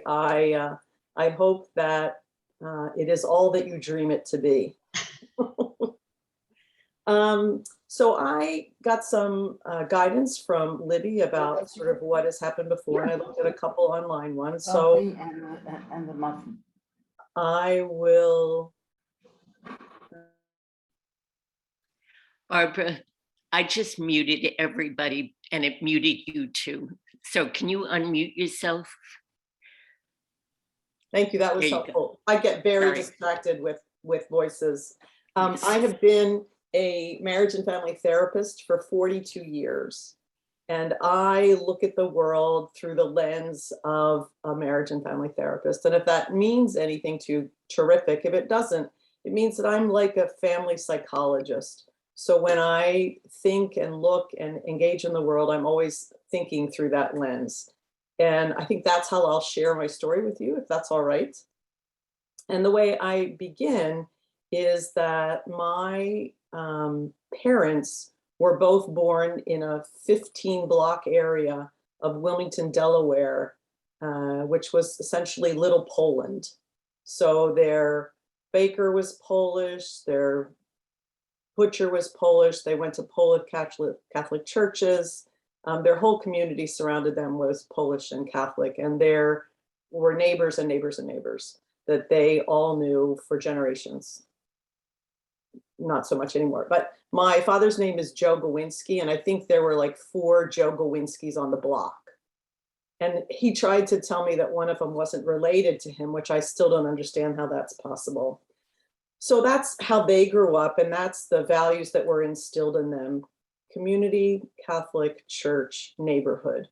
I hope that it is all that you dream it to be. So I got some guidance from Libby about sort of what has happened before, and I looked at a couple online ones. So Coffee and the muffin. I will. Barbara, I just muted everybody and it muted you too. So can you unmute yourself? Thank you. That was helpful. I get very distracted with voices. I have been a marriage and family therapist for 42 years. And I look at the world through the lens of a marriage and family therapist. And if that means anything to you, terrific. If it doesn't, it means that I'm like a family psychologist. So when I think and look and engage in the world, I'm always thinking through that lens. And I think that's how I'll share my story with you, if that's all right. And the way I begin is that my parents were both born in a 15-block area of Wilmington, Delaware, which was essentially Little Poland. So their baker was Polish, their butcher was Polish, they went to Polish Catholic churches. Their whole community surrounded them was Polish and Catholic, and there were neighbors and neighbors and neighbors that they all knew for generations. Not so much anymore, but my father's name is Joe Gawinski, and I think there were like 4 Joe Gawinskis on the block. And he tried to tell me that one of them wasn't related to him, which I still don't understand how that's possible. So that's how they grew up, and that's the values that were instilled in them: community, Catholic, church, neighborhood.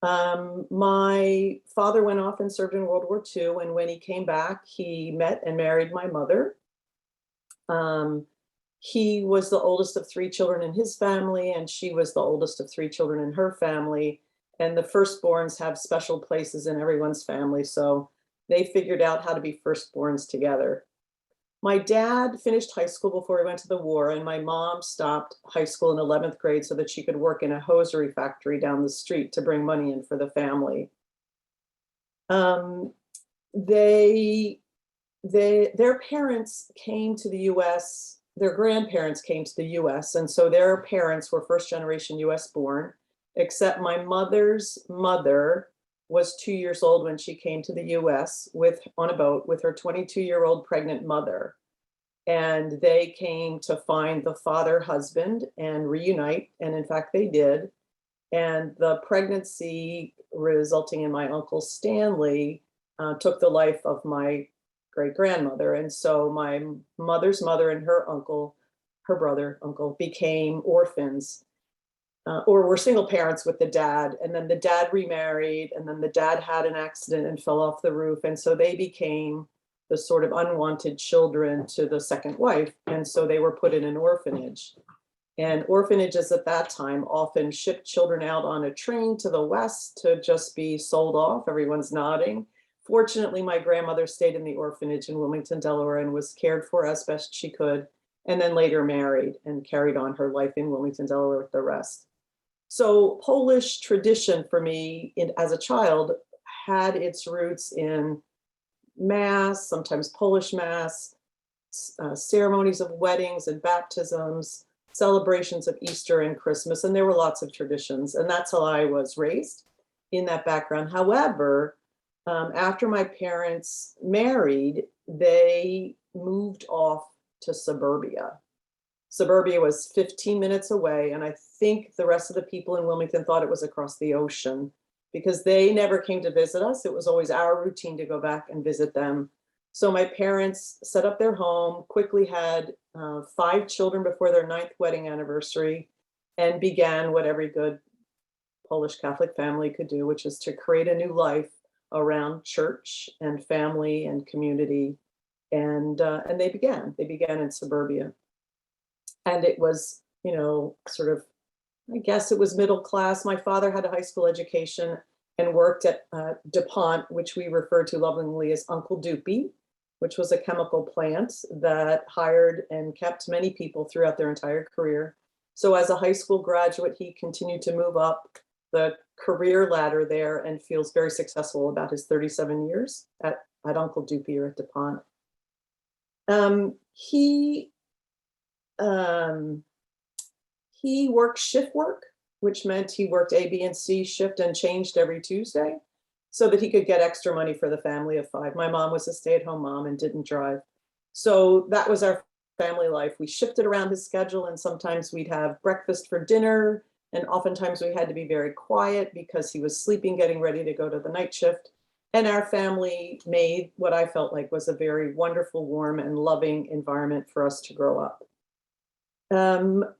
My father went off and served in World War II, and when he came back, he met and married my mother. He was the oldest of 3 children in his family, and she was the oldest of 3 children in her family. And the firstborns have special places in everyone's family, so they figured out how to be firstborns together. My dad finished high school before he went to the war, and my mom stopped high school in 11th grade so that she could work in a hosiery factory down the street to bring money in for the family. Their parents came to the US, their grandparents came to the US, and so their parents were first generation US born, except my mother's mother was 2 years old when she came to the US on a boat with her 22-year-old pregnant mother. And they came to find the father husband and reunite, and in fact they did. And the pregnancy resulting in my Uncle Stanley took the life of my great-grandmother. And so my mother's mother and her uncle, her brother, uncle, became orphans. Or were single parents with the dad, and then the dad remarried, and then the dad had an accident and fell off the roof, and so they became the sort of unwanted children to the second wife, and so they were put in an orphanage. And orphanages at that time often shipped children out on a train to the west to just be sold off. Everyone's nodding. Fortunately, my grandmother stayed in the orphanage in Wilmington, Delaware, and was cared for as best she could, and then later married and carried on her life in Wilmington, Delaware with the rest. So Polish tradition for me as a child had its roots in mass, sometimes Polish mass, ceremonies of weddings and baptisms, celebrations of Easter and Christmas, and there were lots of traditions, and that's how I was raised in that background. However, after my parents married, they moved off to suburbia. Suburbia was 15 minutes away, and I think the rest of the people in Wilmington thought it was across the ocean because they never came to visit us. It was always our routine to go back and visit them. So my parents set up their home, quickly had 5 children before their 9th wedding anniversary, and began what every good Polish Catholic family could do, which is to create a new life around church and family and community. And they began in suburbia. And it was, sort of, I guess it was middle class. My father had a high school education and worked at DuPont, which we refer to lovingly as Uncle Doopy, which was a chemical plant that hired and kept many people throughout their entire career. So as a high school graduate, he continued to move up the career ladder there and feels very successful about his 37 years at Uncle Doopy or at DuPont. He worked shift work, which meant he worked A, B, and C shift and changed every Tuesday so that he could get extra money for the family of 5. My mom was a stay-at-home mom and didn't drive. So that was our family life. We shifted around his schedule, and sometimes we'd have breakfast for dinner, and oftentimes we had to be very quiet because he was sleeping, getting ready to go to the night shift. And our family made what I felt like was a very wonderful, warm, and loving environment for us to grow up.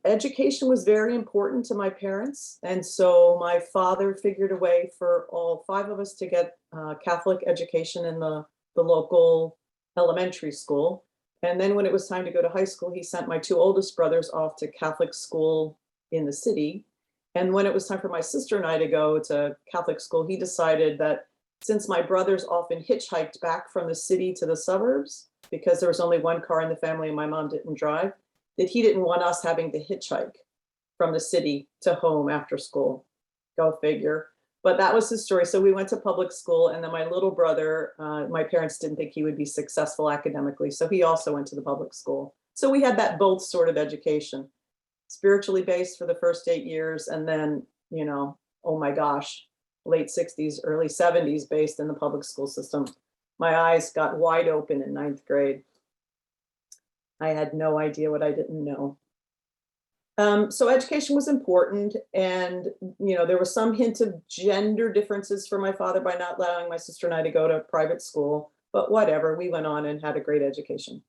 Education was very important to my parents. And so my father figured a way for all 5 of us to get Catholic education in the local elementary school. And then when it was time to go to high school, he sent my 2 oldest brothers off to Catholic school in the city. And when it was time for my sister and I to go to Catholic school, he decided that since my brothers often hitchhiked back from the city to the suburbs, because there was only 1 car in the family and my mom didn't drive, that he didn't want us having to hitchhike from the city to home after school. Go figure. But that was his story. So we went to public school, and then my little brother, my parents didn't think he would be successful academically, so he also went to the public school. So we had that both sort of education, spiritually based for the first 8 years, and then, oh my gosh, late 60s, early 70s based in the public school system. My eyes got wide open in 9th grade. I had no idea what I didn't know. So education was important, and there was some hint of gender differences for my father by not allowing my sister and I to go to private school, but whatever, we went on and had a great education.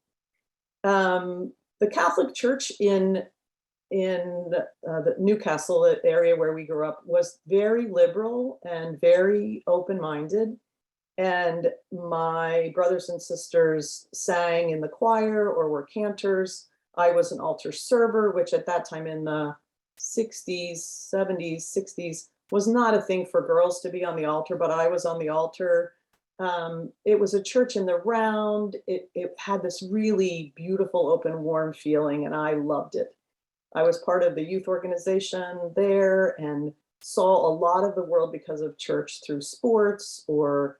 The Catholic Church in the Newcastle area where we grew up was very liberal and very open-minded. And my brothers and sisters sang in the choir or were cantors. I was an altar server, which at that time in the 60s, 70s, 60s was not a thing for girls to be on the altar, but I was on the altar. It was a church in the round. It had this really beautiful, open, warm feeling, and I loved it. I was part of the youth organization there and saw a lot of the world because of church through sports or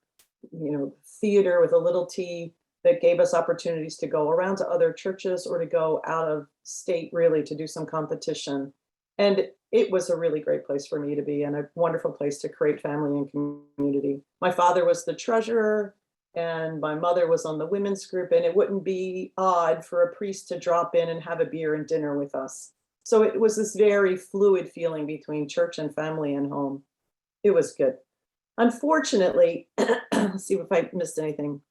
theater with a little t, that gave us opportunities to go around to other churches or to go out of state really to do some competition. And it was a really great place for me to be and a wonderful place to create family and community. My father was the treasurer and my mother was on the women's group, and it wouldn't be odd for a priest to drop in and have a beer and dinner with us. So it was this very fluid feeling between church and family and home. It was good. Unfortunately, let's see if I missed anything.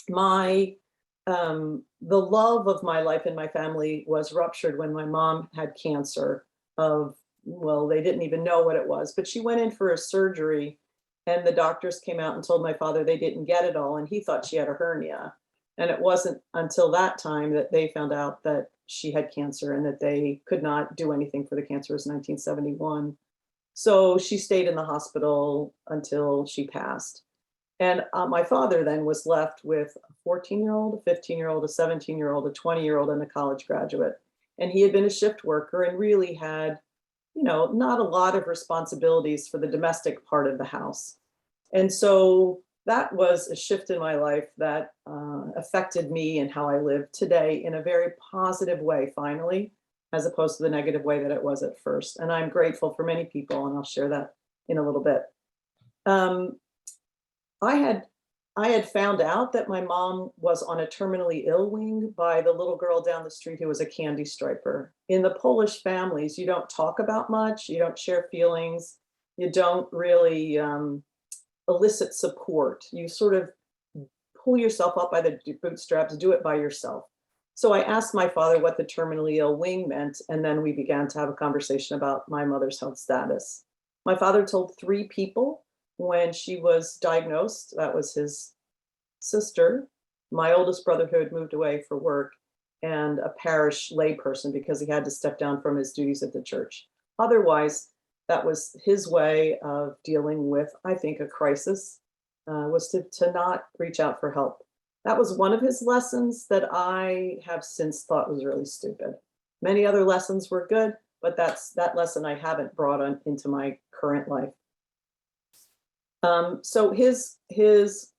The love of my life and my family was ruptured when my mom had cancer they didn't even know what it was, but she went in for a surgery and the doctors came out and told my father they didn't get it all and he thought she had a hernia. And it wasn't until that time that they found out that she had cancer and that they could not do anything for the cancer. It was 1971. So she stayed in the hospital until she passed. And my father then was left with a 14-year-old, a 15-year-old, a 17-year-old, a 20-year-old, and a college graduate. And he had been a shift worker and really had, not a lot of responsibilities for the domestic part of the house. And so that was a shift in my life that affected me and how I live today in a very positive way, finally, as opposed to the negative way that it was at first. And I'm grateful for many people, and I'll share that in a little bit. I had found out that my mom was on a terminally ill wing by the little girl down the street who was a candy striper. In the Polish families, you don't talk about much, you don't share feelings, you don't really elicit support. You sort of pull yourself up by the bootstraps, do it by yourself. So I asked my father what the terminally ill wing meant, and then we began to have a conversation about my mother's health status. My father told 3 people when she was diagnosed. That was his sister, my oldest brother who had moved away for work, and a parish layperson because he had to step down from his duties at the church. Otherwise, that was his way of dealing with, I think, a crisis, was to not reach out for help. That was one of his lessons that I have since thought was really stupid. Many other lessons were good, but that lesson I haven't brought on into my current life. So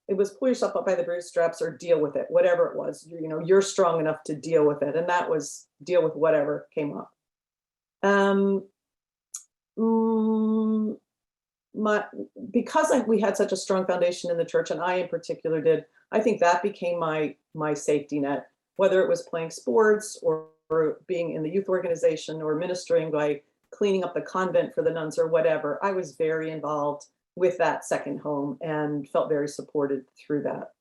it was pull yourself up by the bootstraps or deal with it, whatever it was. You're strong enough to deal with it. And that was deal with whatever came up. Mm, because we had such a strong foundation in the church, and I in particular did, I think that became my safety net, whether it was playing sports or being in the youth organization or ministering by cleaning up the convent for the nuns or whatever. I was very involved with that second home and felt very supported through that.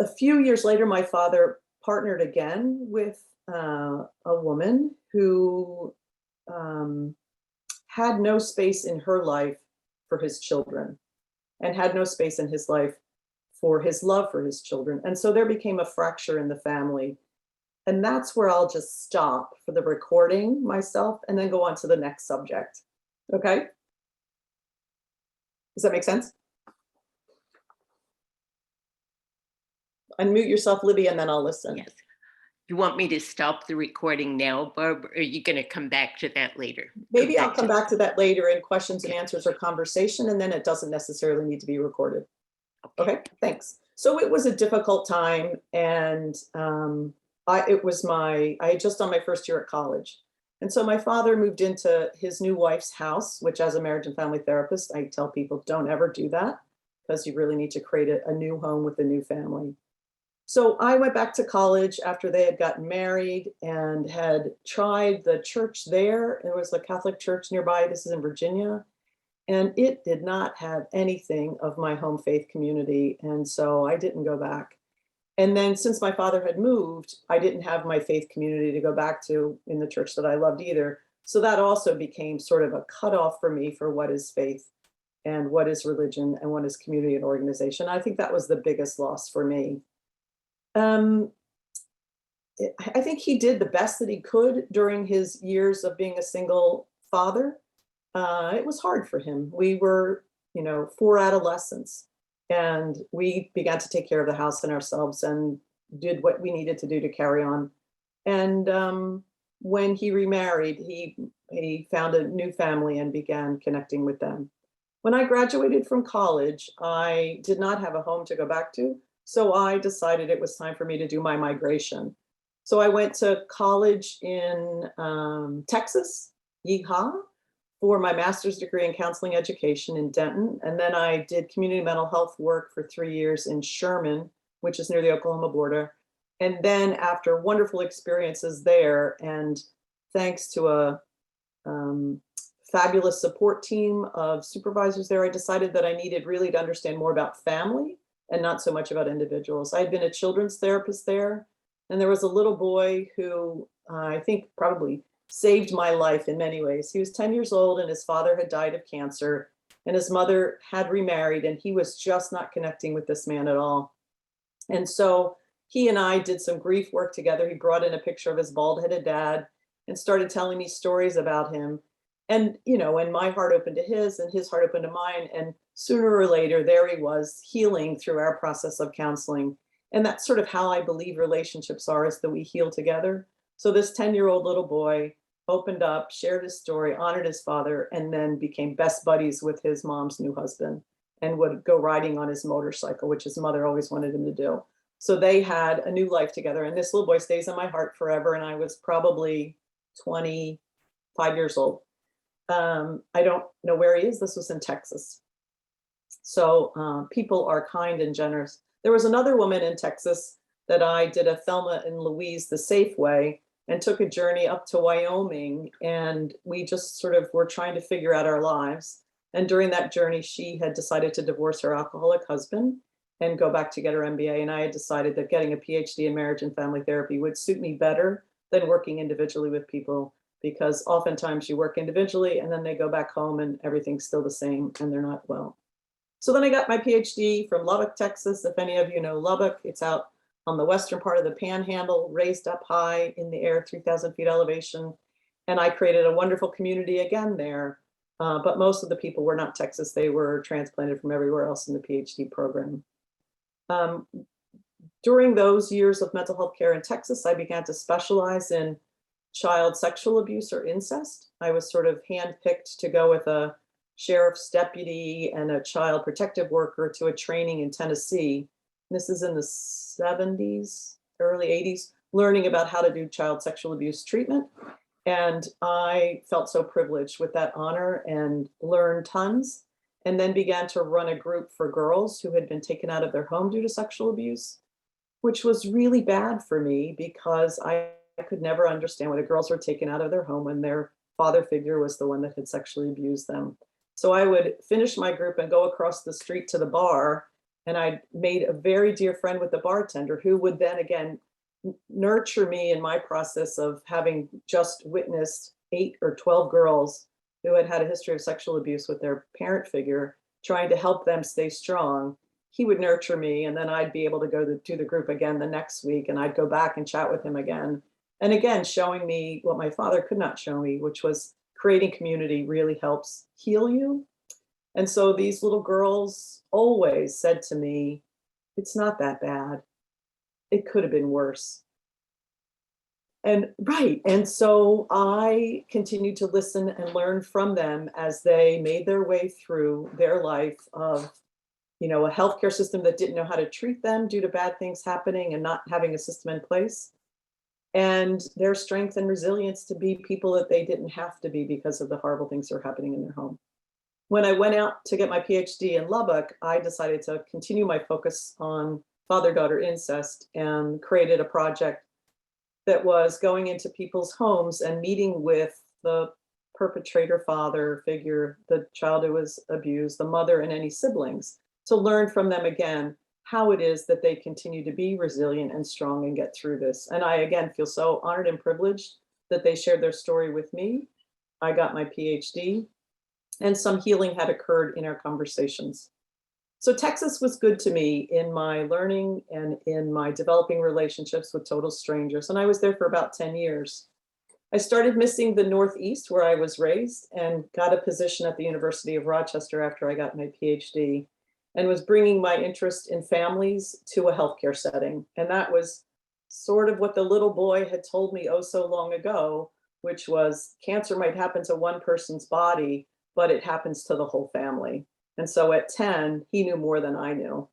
A few years later, my father partnered again with a woman who had no space in her life for his children and had no space in his life for his love for his children. And so there became a fracture in the family. And that's where I'll just stop for the recording myself and then go on to the next subject. Okay? Does that make sense? Unmute yourself, Libby, and then I'll listen. Yes. You want me to stop the recording now, Barb, or are you going to come back to that later? Maybe I'll come back to that later in questions and answers or conversation, and then it doesn't necessarily need to be recorded. Okay, thanks. So it was a difficult time, and I had just done my first year at college. And so my father moved into his new wife's house, which as a marriage and family therapist, I tell people don't ever do that because you really need to create a new home with a new family. So I went back to college after they had gotten married and had tried the church there. There was a Catholic church nearby. This is in Virginia. And it did not have anything of my home faith community. And so I didn't go back. And then since my father had moved, I didn't have my faith community to go back to in the church that I loved either. So that also became sort of a cutoff for me for what is faith and what is religion and what is community and organization. I think that was the biggest loss for me. I think he did the best that he could during his years of being a single father. It was hard for him. We were, 4 adolescents, and we began to take care of the house and ourselves and did what we needed to do to carry on. And when he remarried, he found a new family and began connecting with them. When I graduated from college, I did not have a home to go back to. So I decided it was time for me to do my migration. So I went to college in Texas, Yeehaw, for my master's degree in counseling education in Denton. And then I did community mental health work for 3 years in Sherman, which is near the Oklahoma border. And then after wonderful experiences there, and thanks to a fabulous support team of supervisors there, I decided that I needed really to understand more about family and not so much about individuals. I had been a children's therapist there, and there was a little boy who I think probably saved my life in many ways. He was 10 years old and his father had died of cancer, and his mother had remarried, and he was just not connecting with this man at all. And so he and I did some grief work together. He brought in a picture of his bald-headed dad and started telling me stories about him. And, and my heart opened to his and his heart opened to mine. And sooner or later, there he was healing through our process of counseling. And that's sort of how I believe relationships are, is that we heal together. So this 10-year-old little boy opened up, shared his story, honored his father, and then became best buddies with his mom's new husband and would go riding on his motorcycle, which his mother always wanted him to do. So they had a new life together. And this little boy stays in my heart forever. And I was probably 25 years old. I don't know where he is. This was in Texas. So people are kind and generous. There was another woman in Texas that I did a Thelma and Louise the Safe Way and took a journey up to Wyoming. And we just sort of were trying to figure out our lives. And during that journey, she had decided to divorce her alcoholic husband and go back to get her MBA. And I had decided that getting a PhD in marriage and family therapy would suit me better than working individually with people, because oftentimes you work individually and then they go back home and everything's still the same and they're not well. So then I got my PhD from Lubbock, Texas. If any of you know Lubbock, it's out on the western part of the Panhandle, raised up high in the air, 3,000 feet elevation. And I created a wonderful community again there. But most of the people were not Texas. They were transplanted from everywhere else in the PhD program. During those years of mental health care in Texas, I began to specialize in child sexual abuse or incest. I was sort of handpicked to go with a sheriff's deputy and a child protective worker to a training in Tennessee. This is in the 70s, early 80s, learning about how to do child sexual abuse treatment. And I felt so privileged with that honor and learned tons, and then began to run a group for girls who had been taken out of their home due to sexual abuse, which was really bad for me because I could never understand why the girls were taken out of their home when their father figure was the one that had sexually abused them. So I would finish my group and go across the street to the bar, and I made a very dear friend with the bartender who would then again nurture me in my process of having just witnessed 8 or 12 girls who had had a history of sexual abuse with their parent figure, trying to help them stay strong. He would nurture me, and then I'd be able to go to the group again the next week, and I'd go back and chat with him again. And again, showing me what my father could not show me, which was creating community really helps heal you. And so these little girls always said to me, it's not that bad. It could have been worse. And right. And so I continued to listen and learn from them as they made their way through their life of, a healthcare system that didn't know how to treat them due to bad things happening and not having a system in place, and their strength and resilience to be people that they didn't have to be because of the horrible things that were happening in their home. When I went out to get my PhD in Lubbock, I decided to continue my focus on father-daughter incest and created a project that was going into people's homes and meeting with the perpetrator father figure, the child who was abused, the mother, and any siblings, to learn from them again how it is that they continue to be resilient and strong and get through this. And I, again, feel so honored and privileged that they shared their story with me. I got my PhD, and some healing had occurred in our conversations. So Texas was good to me in my learning and in my developing relationships with total strangers. And I was there for about 10 years. I started missing the Northeast where I was raised and got a position at the University of Rochester after I got my PhD, and was bringing my interest in families to a healthcare setting. And that was sort of what the little boy had told me oh so long ago, which was cancer might happen to one person's body, but it happens to the whole family. And so at 10, he knew more than I knew.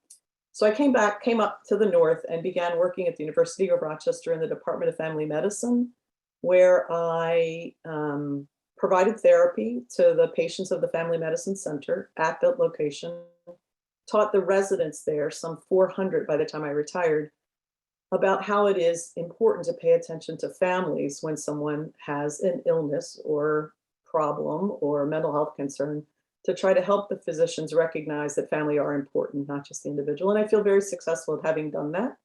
So I came up to the north and began working at the University of Rochester in the Department of Family Medicine, where I provided therapy to the patients of the Family Medicine Center at that location, taught the residents there, some 400 by the time I retired, about how it is important to pay attention to families when someone has an illness or problem or mental health concern, to try to help the physicians recognize that family are important, not just the individual. And I feel very successful at having done that.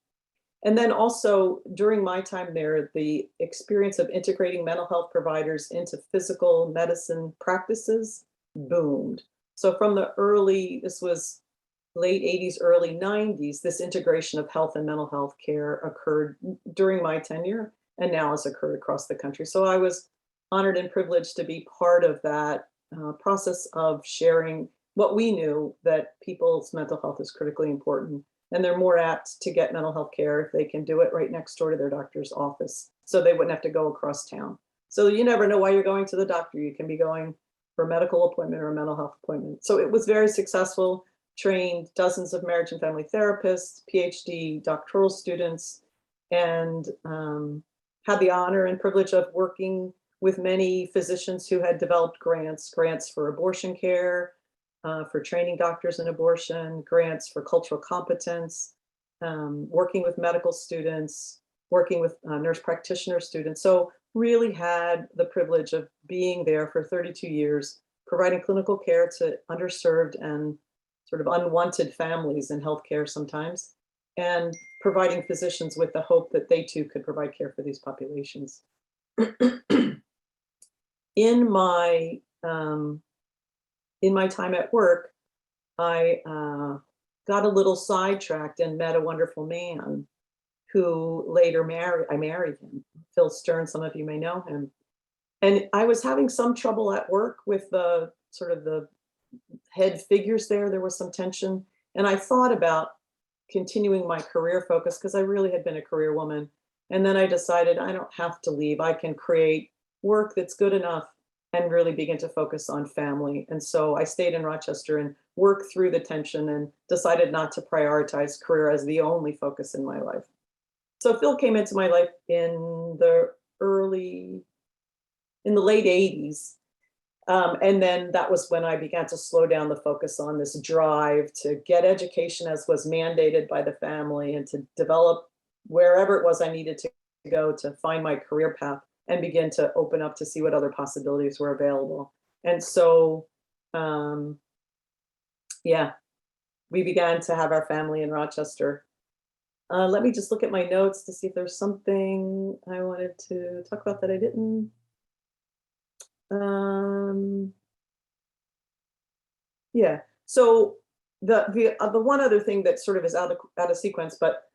And then also during my time there, the experience of integrating mental health providers into physical medicine practices boomed. So from this was late 80s, early 90s, this integration of health and mental health care occurred during my tenure and now has occurred across the country. So I was honored and privileged to be part of that process of sharing what we knew, that people's mental health is critically important, and they're more apt to get mental health care if they can do it right next door to their doctor's office, so they wouldn't have to go across town. So you never know why you're going to the doctor. You can be going for a medical appointment or a mental health appointment. So it was very successful, trained dozens of marriage and family therapists, PhD doctoral students, and had the honor and privilege of working with many physicians who had developed grants for abortion care, for training doctors in abortion, grants for cultural competence, working with medical students, working with nurse practitioner students. So really had the privilege of being there for 32 years, providing clinical care to underserved and sort of unwanted families in healthcare sometimes, and providing physicians with the hope that they too could provide care for these populations. In my time at work, I got a little sidetracked and met a wonderful man who later I married him, Phil Stern, some of you may know him. And I was having some trouble at work with the sort of the head figures there. There was some tension. And I thought about continuing my career focus because I really had been a career woman. And then I decided I don't have to leave. I can create work that's good enough and really begin to focus on family. And so I stayed in Rochester and worked through the tension and decided not to prioritize career as the only focus in my life. So Phil came into my life in the late 80s. And then that was when I began to slow down the focus on this drive to get education as was mandated by the family and to develop wherever it was I needed to go to find my career path and begin to open up to see what other possibilities were available. And so, yeah, we began to have our family in Rochester. Let me just look at my notes to see if there's something I wanted to talk about that I didn't. Yeah. So the one other thing that sort of is out of sequence, but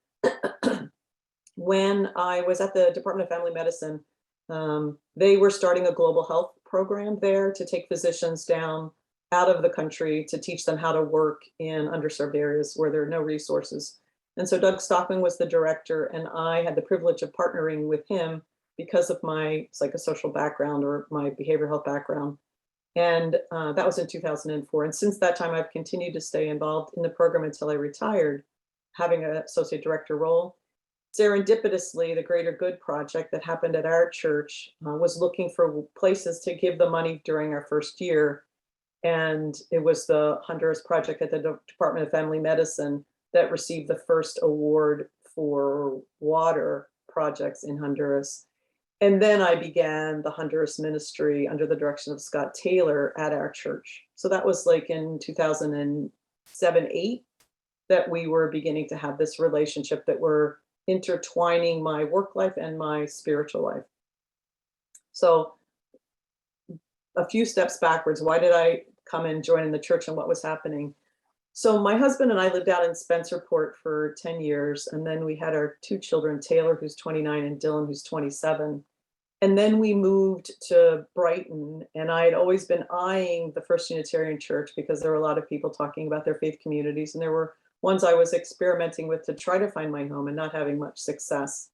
when I was at the Department of Family Medicine, they were starting a global health program there to take physicians down out of the country to teach them how to work in underserved areas where there are no resources. And so Doug Stockman was the director, and I had the privilege of partnering with him because of my psychosocial background or my behavioral health background. And that was in 2004. And since that time, I've continued to stay involved in the program until I retired, having an associate director role. Serendipitously, the Greater Good Project that happened at our church was looking for places to give the money during our first year. And it was the Honduras Project at the Department of Family Medicine that received the first award for water projects in Honduras. And then I began the Honduras ministry under the direction of Scott Taylor at our church. So that was like in 2007, 8, that we were beginning to have this relationship that we're intertwining my work life and my spiritual life. So a few steps backwards, why did I come and join in the church and what was happening? So my husband and I lived out in Spencerport for 10 years. And then we had our 2 children, Taylor, who's 29, and Dylan, who's 27. And then we moved to Brighton, and I had always been eyeing the First Unitarian Church because there were a lot of people talking about their faith communities, and there were ones I was experimenting with to try to find my home and not having much success.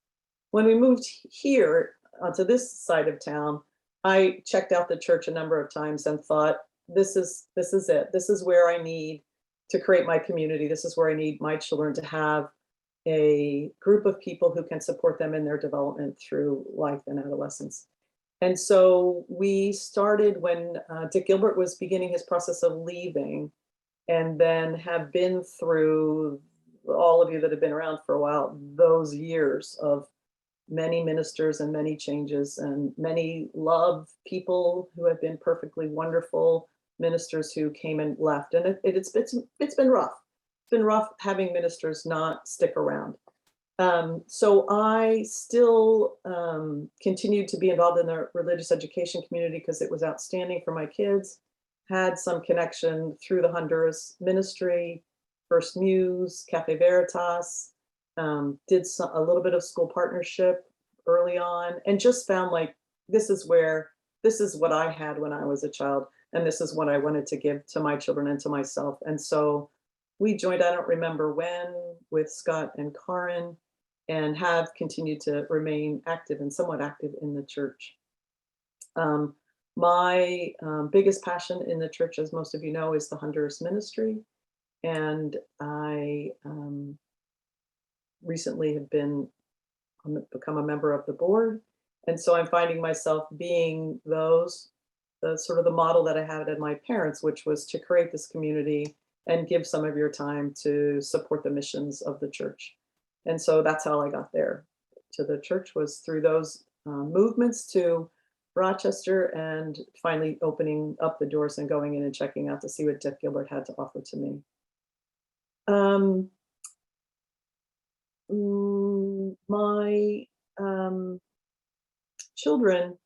When we moved here to this side of town, I checked out the church a number of times and thought, this is it. This is where I need to create my community. This is where I need my children to have a group of people who can support them in their development through life and adolescence. And so we started when Dick Gilbert was beginning his process of leaving, and then have been through, all of you that have been around for a while, those years of many ministers and many changes and many love people who have been perfectly wonderful ministers who came and left. And it's been rough. It's been rough having ministers not stick around. So I still continued to be involved in the religious education community because it was outstanding for my kids. Had some connection through the Honduras ministry, First Muse, Cafe Veritas, did a little bit of school partnership early on, and just found like, this is what I had when I was a child, and this is what I wanted to give to my children and to myself. And so we joined, I don't remember when, with Scott and Karin, and have continued to remain active and somewhat active in the church. My biggest passion in the church, as most of you know, is the Honduras ministry. And I recently have become a member of the board. And so I'm finding myself being the sort of the model that I had at my parents, which was to create this community and give some of your time to support the missions of the church. And so that's how I got there to the church, was through those movements to Rochester, and finally opening up the doors and going in and checking out to see what Dick Gilbert had to offer to me. My children,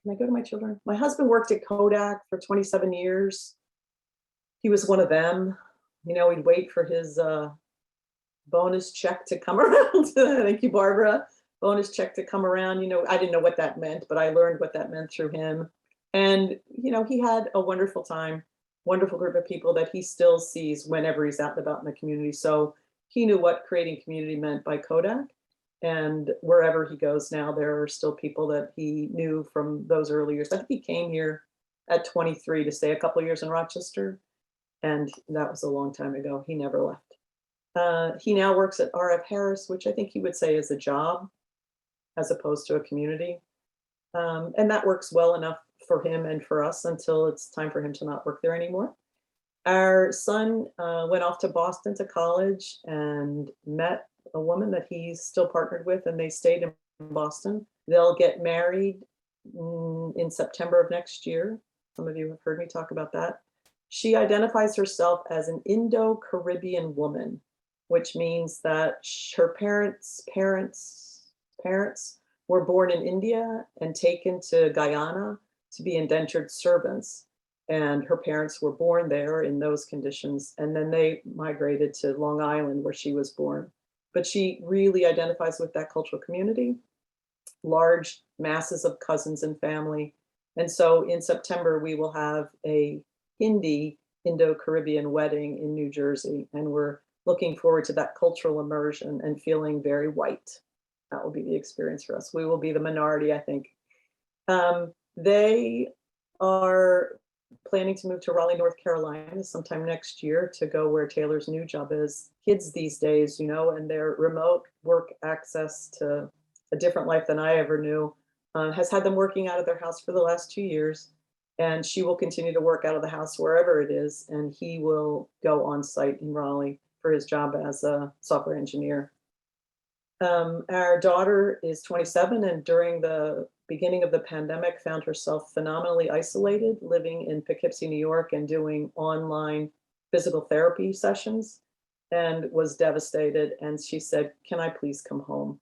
can I go to my children? My husband worked at Kodak for 27 years. He was one of them. You know, he'd wait for his bonus check to come around. Thank you, Barbara. Bonus check to come around. You know, I didn't know what that meant, but I learned what that meant through him. And, you know, he had a wonderful time, wonderful group of people that he still sees whenever he's out and about in the community. So he knew what creating community meant by Kodak. And wherever he goes now, there are still people that he knew from those early years. I think he came here at 23 to stay a couple of years in Rochester, and that was a long time ago. He never left. He now works at RF Harris, which I think he would say is a job as opposed to a community. And that works well enough for him and for us until it's time for him to not work there anymore. Our son went off to Boston to college and met a woman that he's still partnered with, and they stayed in Boston. They'll get married in September of next year. Some of you have heard me talk about that. She identifies herself as an Indo-Caribbean woman, which means that her parents were born in India and taken to Guyana to be indentured servants. And her parents were born there in those conditions. And then they migrated to Long Island, where she was born. But she really identifies with that cultural community, large masses of cousins and family. And so in September, we will have a Hindi Indo-Caribbean wedding in New Jersey. And we're looking forward to that cultural immersion and feeling very white. That will be the experience for us. We will be the minority, I think. They are planning to move to Raleigh, North Carolina sometime next year to go where Taylor's new job is. Kids these days, and their remote work access to a different life than I ever knew has had them working out of their house for the last 2 years. And she will continue to work out of the house wherever it is. And he will go on site in Raleigh for his job as a software engineer. Our daughter is 27, and during the beginning of the pandemic found herself phenomenally isolated, living in Poughkeepsie, New York, and doing online physical therapy sessions, and was devastated. And she said, "Can I please come home?"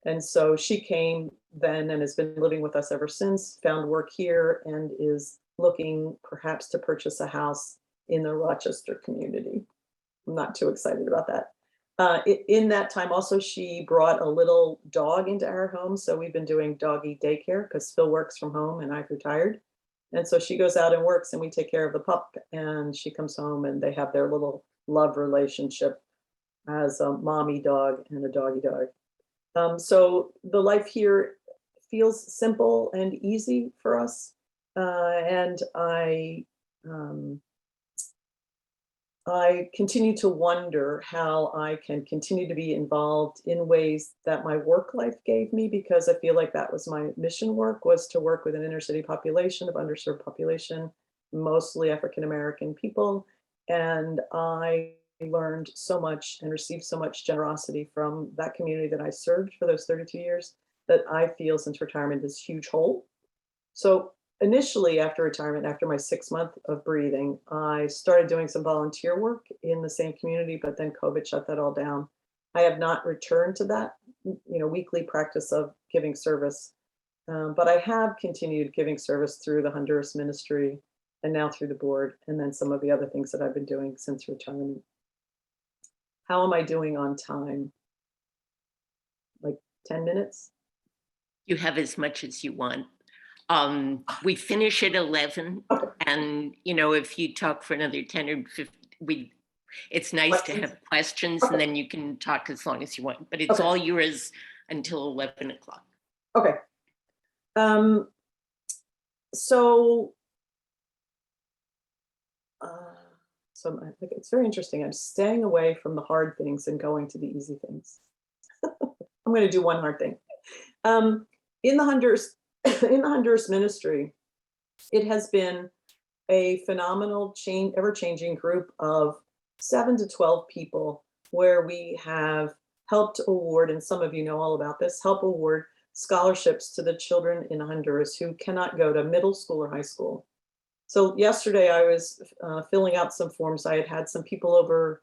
And so she came then and has been living with us ever since, found work here, and is looking perhaps to purchase a house in the Rochester community. I'm not too excited about that. In that time also, she brought a little dog into our home. So we've been doing doggy daycare because Phil works from home and I've retired. And so she goes out and works and we take care of the pup, and she comes home and they have their little love relationship as a mommy dog and a doggy dog. So the life here feels simple and easy for us. And I continue to wonder how I can continue to be involved in ways that my work life gave me, because I feel like that was my mission work, was to work with an inner city population of underserved population, mostly African-American people. And I learned so much and received so much generosity from that community that I served for those 32 years that I feel since retirement this huge hole. So initially, after retirement, after my 6 month of breathing, I started doing some volunteer work in the same community, but then COVID shut that all down. I have not returned to that, weekly practice of giving service, but I have continued giving service through the Honduras ministry and now through the board, and then some of the other things that I've been doing since retirement. How am I doing on time? Like 10 minutes? You have as much as you want. We finish at 11, Okay. and if you talk for another 10 or 15, it's nice to have questions, and then you can talk as long as you want, but it's all yours until 11 o'clock. Okay. So I think it's very interesting. I'm staying away from the hard things and going to the easy things. I'm going to do one hard thing. In the Honduras ministry, it has been a phenomenal ever-changing group of 7 to 12 people where we have helped award, and some of you know all about this, help award scholarships to the children in Honduras who cannot go to middle school or high school. So yesterday I was filling out some forms. I had some people over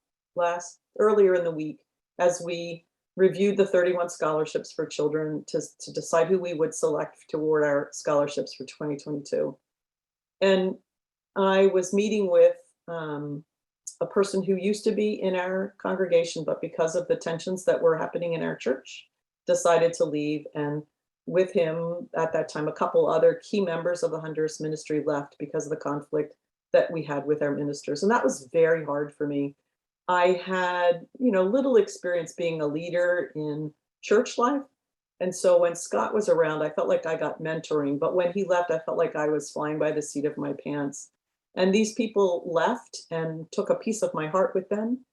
earlier in the week as we reviewed the 31 scholarships for children to decide who we would select to award our scholarships for 2022. And I was meeting with a person who used to be in our congregation, but because of the tensions that were happening in our church, decided to leave. And with him at that time, a couple other key members of the Honduras ministry left because of the conflict that we had with our ministers. And that was very hard for me. I had, little experience being a leader in church life. And so when Scott was around, I felt like I got mentoring, but when he left, I felt like I was flying by the seat of my pants. And these people left and took a piece of my heart with them.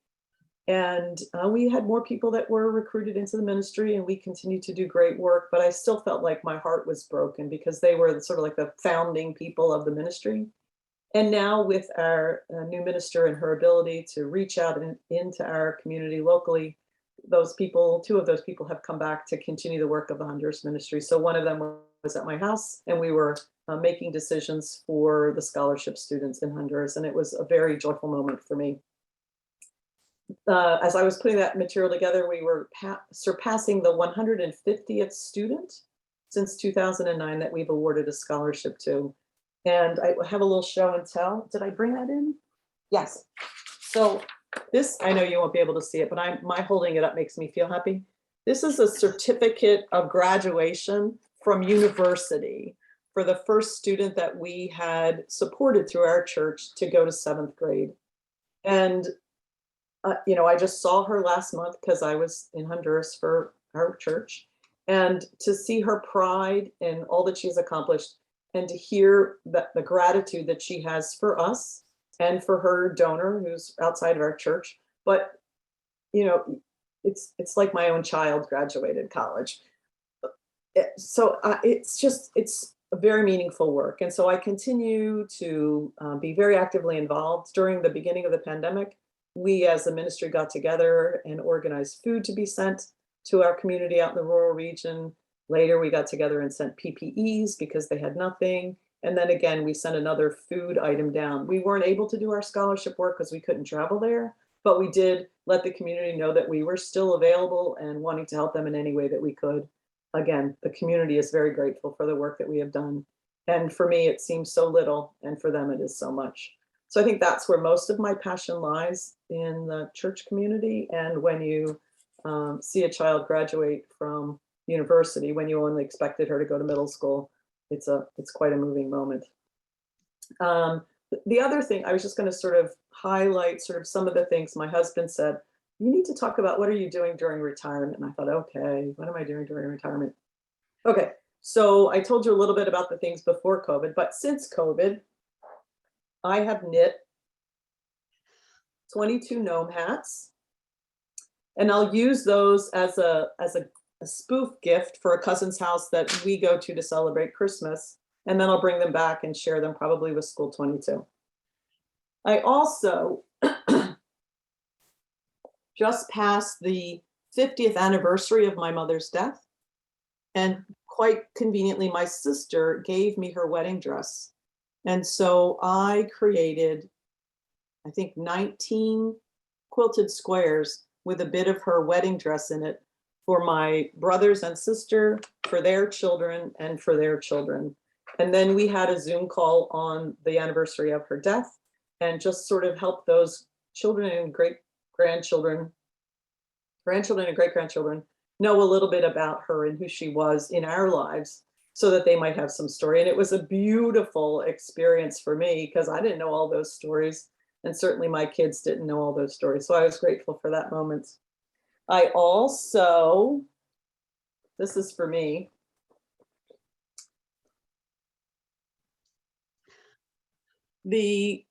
And we had more people that were recruited into the ministry, and we continued to do great work. But I still felt like my heart was broken because they were sort of like the founding people of the ministry. And now with our new minister and her ability to reach out into our community locally, those people, two of those people have come back to continue the work of the Honduras ministry. So one of them was at my house, and we were making decisions for the scholarship students in Honduras. And it was a very joyful moment for me. As I was putting that material together, we were surpassing the 150th student since 2009 that we've awarded a scholarship to. And I have a little show and tell. Did I bring that in? Yes. So this, I know you won't be able to see it, but my holding it up makes me feel happy. This is a certificate of graduation from university for the first student that we had supported through our church to go to 7th grade. And, I just saw her last month because I was in Honduras for our church. And to see her pride in all that she's accomplished, and to hear the gratitude that she has for us and for her donor who's outside of our church. But, it's like my own child graduated college. So it's a very meaningful work. And so I continue to be very actively involved. During the beginning of the pandemic, we as a ministry got together and organized food to be sent to our community out in the rural region. Later, we got together and sent PPEs because they had nothing. And then again, we sent another food item down. We weren't able to do our scholarship work because we couldn't travel there, but we did let the community know that we were still available and wanting to help them in any way that we could. Again, the community is very grateful for the work that we have done. And for me, it seems so little, and for them, it is so much. So I think that's where most of my passion lies, in the church community. And when you see a child graduate from university, when you only expected her to go to middle school, it's quite a moving moment. The other thing, I was just going to sort of highlight sort of some of the things my husband said. You need to talk about what are you doing during retirement? And I thought, okay, what am I doing during retirement? Okay, so I told you a little bit about the things before COVID, but since COVID, I have knit 22 gnome hats, and I'll use those as a spoof gift for a cousin's house that we go to celebrate Christmas. And then I'll bring them back and share them probably with School 22. I also just passed the 50th anniversary of my mother's death. And quite conveniently, my sister gave me her wedding dress. And so I created, I think, 19 quilted squares with a bit of her wedding dress in it for my brothers and sister, for their children, and for their children. And then we had a Zoom call on the anniversary of her death and just sort of help those children and grandchildren and great-grandchildren know a little bit about her and who she was in our lives, so that they might have some story. And it was a beautiful experience for me because I didn't know all those stories. And certainly my kids didn't know all those stories. So I was grateful for that moment. I also, this is for me, the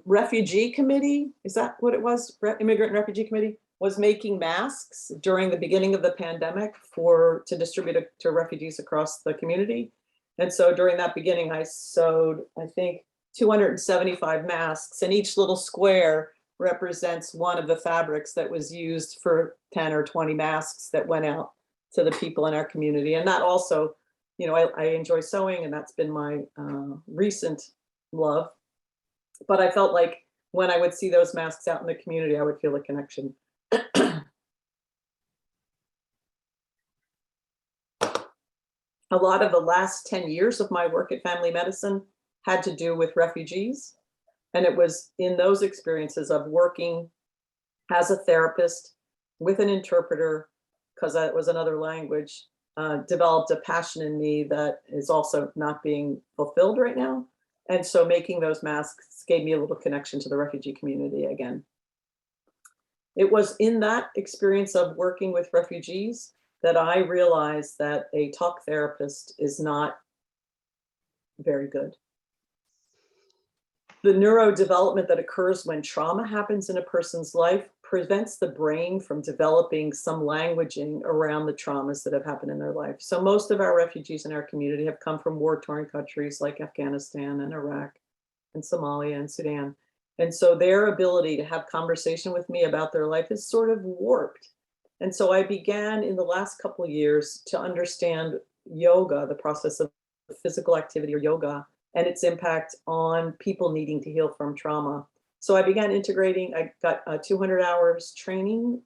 refugee committee, is that what it was? Immigrant and Refugee Committee was making masks during the beginning of the pandemic to distribute to refugees across the community. And so during that beginning, I sewed, I think, 275 masks, and each little square represents one of the fabrics that was used for 10 or 20 masks that went out to the people in our community. And that also, I enjoy sewing, and that's been my recent love. But I felt like when I would see those masks out in the community, I would feel a connection. A lot of the last 10 years of my work at Family Medicine had to do with refugees. And it was in those experiences of working as a therapist with an interpreter, because that was another language, developed a passion in me that is also not being fulfilled right now. And so making those masks gave me a little connection to the refugee community again. It was in that experience of working with refugees that I realized that a talk therapist is not very good. The neurodevelopment that occurs when trauma happens in a person's life prevents the brain from developing some languaging around the traumas that have happened in their life. So most of our refugees in our community have come from war-torn countries like Afghanistan and Iraq and Somalia and Sudan. And so their ability to have conversation with me about their life is sort of warped. And so I began in the last couple of years to understand yoga, the process of physical activity or yoga, and its impact on people needing to heal from trauma. So I began integrating, I got 200 hours training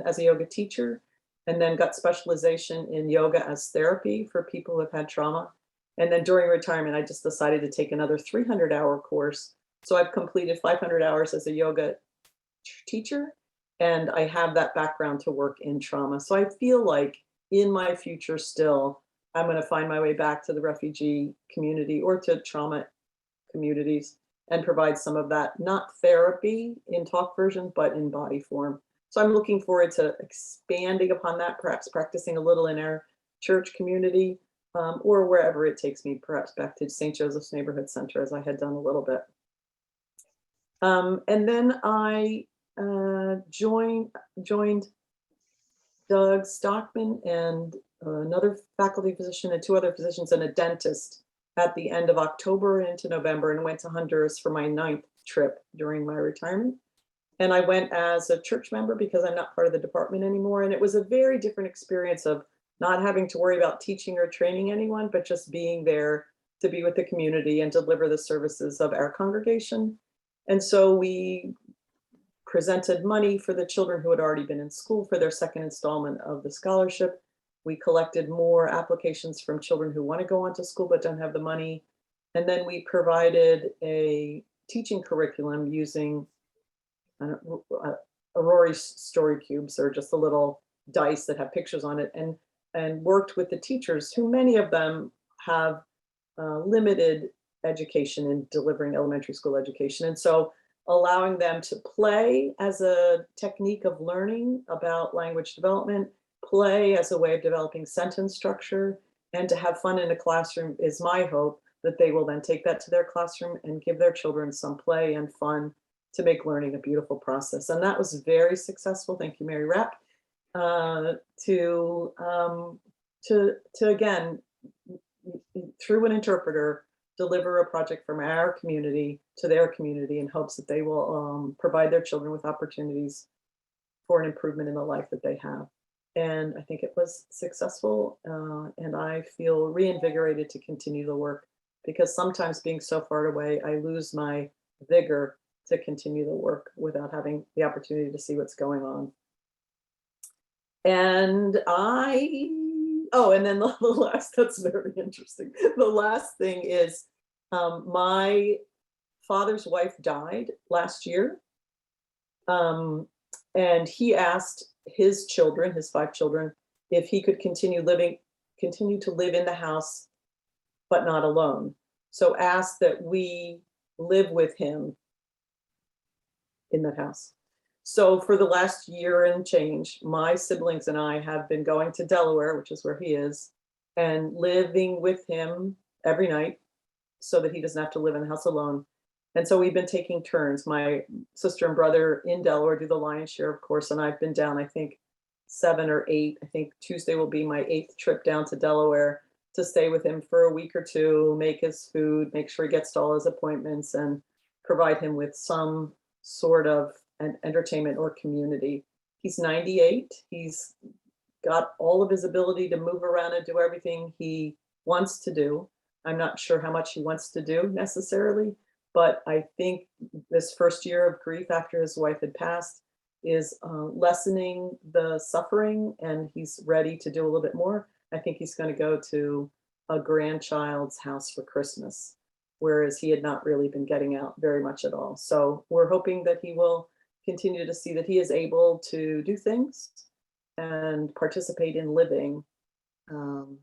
as a yoga teacher, and then got specialization in yoga as therapy for people who have had trauma. And then during retirement, I just decided to take another 300-hour course. So I've completed 500 hours as a yoga teacher, and I have that background to work in trauma. So I feel like in my future still, I'm going to find my way back to the refugee community or to trauma communities and provide some of that, not therapy in talk version, but in body form. So I'm looking forward to expanding upon that, perhaps practicing a little in our church community, or wherever it takes me, perhaps back to St. Joseph's Neighborhood Center, as I had done a little bit. And then I joined Doug Stockman and another faculty physician and two other physicians and a dentist at the end of October into November, and went to Honduras for my 9th trip during my retirement. And I went as a church member because I'm not part of the department anymore. And it was a very different experience of not having to worry about teaching or training anyone, but just being there to be with the community and deliver the services of our congregation. And so we presented money for the children who had already been in school for their second installment of the scholarship. We collected more applications from children who want to go on to school but don't have the money. And then we provided a teaching curriculum using Aurori story cubes, or just a little dice that have pictures on it, and worked with the teachers, who many of them have limited education in delivering elementary school education. And so allowing them to play as a technique of learning about language development, play as a way of developing sentence structure, and to have fun in a classroom is my hope that they will then take that to their classroom and give their children some play and fun to make learning a beautiful process. And that was very successful. Thank you, Mary Rapp, to again, through an interpreter, deliver a project from our community to their community in hopes that they will provide their children with opportunities for an improvement in the life that they have. And I think it was successful, and I feel reinvigorated to continue the work, because sometimes being so far away, I lose my vigor to continue the work without having the opportunity to see what's going on. And and then the last, that's very interesting. The last thing is my father's wife died last year. And he asked his children, his 5 children, if he could continue to live in the house, but not alone. So asked that we live with him in that house. So for the last year and change, my siblings and I have been going to Delaware, which is where he is, and living with him every night so that he doesn't have to live in the house alone. And so we've been taking turns. My sister and brother in Delaware do the lion's share, of course, and I've been down, I think, 7 or 8. I think Tuesday will be my 8th trip down to Delaware to stay with him for a week or two, make his food, make sure he gets to all his appointments, and provide him with some sort of an entertainment or community. He's 98. He's got all of his ability to move around and do everything he wants to do. I'm not sure how much he wants to do necessarily, but I think this first year of grief after his wife had passed is lessening the suffering, and he's ready to do a little bit more. I think he's going to go to a grandchild's house for Christmas, whereas he had not really been getting out very much at all. So we're hoping that he will continue to see that he is able to do things and participate in living, and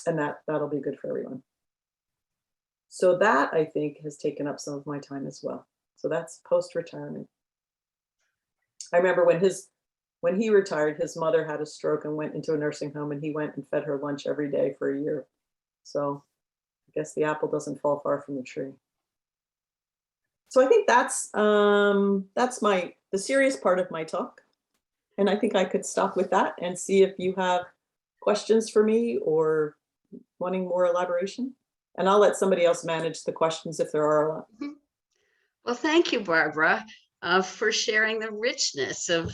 that'll be good for everyone. So that, I think, has taken up some of my time as well. So that's post-retirement. I remember when his when he retired, his mother had a stroke and went into a nursing home, and he went and fed her lunch every day for a year. So I guess the apple doesn't fall far from the tree. So I think that's the serious part of my talk. And I think I could stop with that and see if you have questions for me or wanting more elaboration. And I'll let somebody else manage the questions if there are a lot. Well, thank you, Barbara, for sharing the richness of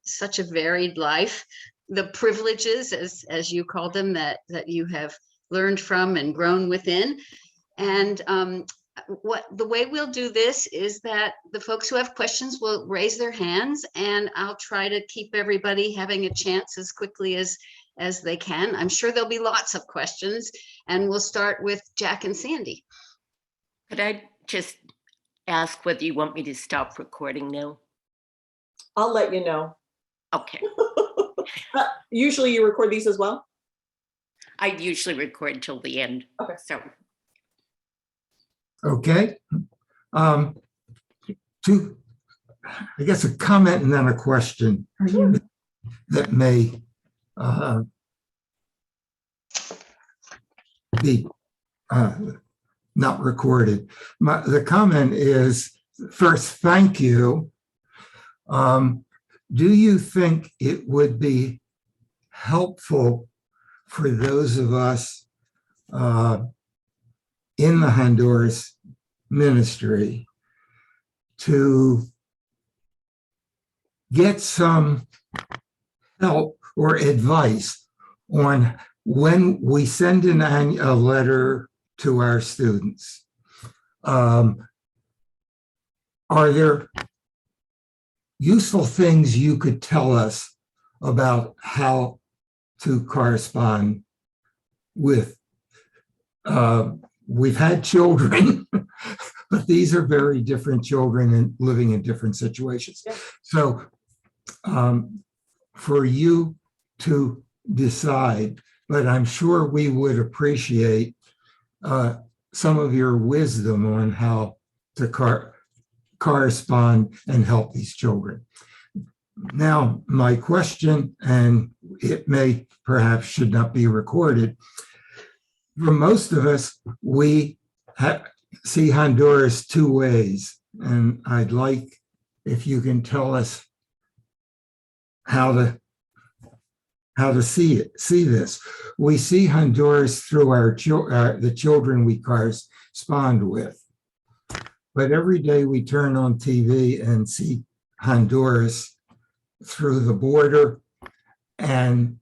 such a varied life, the privileges, as you call them, that you have learned from and grown within. And the way we'll do this is that the folks who have questions will raise their hands, and I'll try to keep everybody having a chance as quickly as they can. I'm sure there'll be lots of questions, and we'll start with Jack and Sandy. Could I just ask whether you want me to stop recording now? I'll let you know. Okay. Usually you record these as well? I usually record till the end. Okay. So Okay. To, I guess, a comment and then a question that may be not recorded. The comment is, first, thank you. Do you think it would be helpful for those of us in the Honduras ministry to get some help or advice on when we send a letter to our students? Are there useful things you could tell us about how to correspond with? We've had children, but these are very different children and living in different situations. Yeah. So for you to decide, but I'm sure we would appreciate some of your wisdom on how to correspond and help these children. Now, my question, and it may perhaps should not be recorded, for most of us, we see Honduras two ways, and I'd like if you can tell us how to see this. We see Honduras through the children we correspond with, but every day we turn on TV and see Honduras through the border and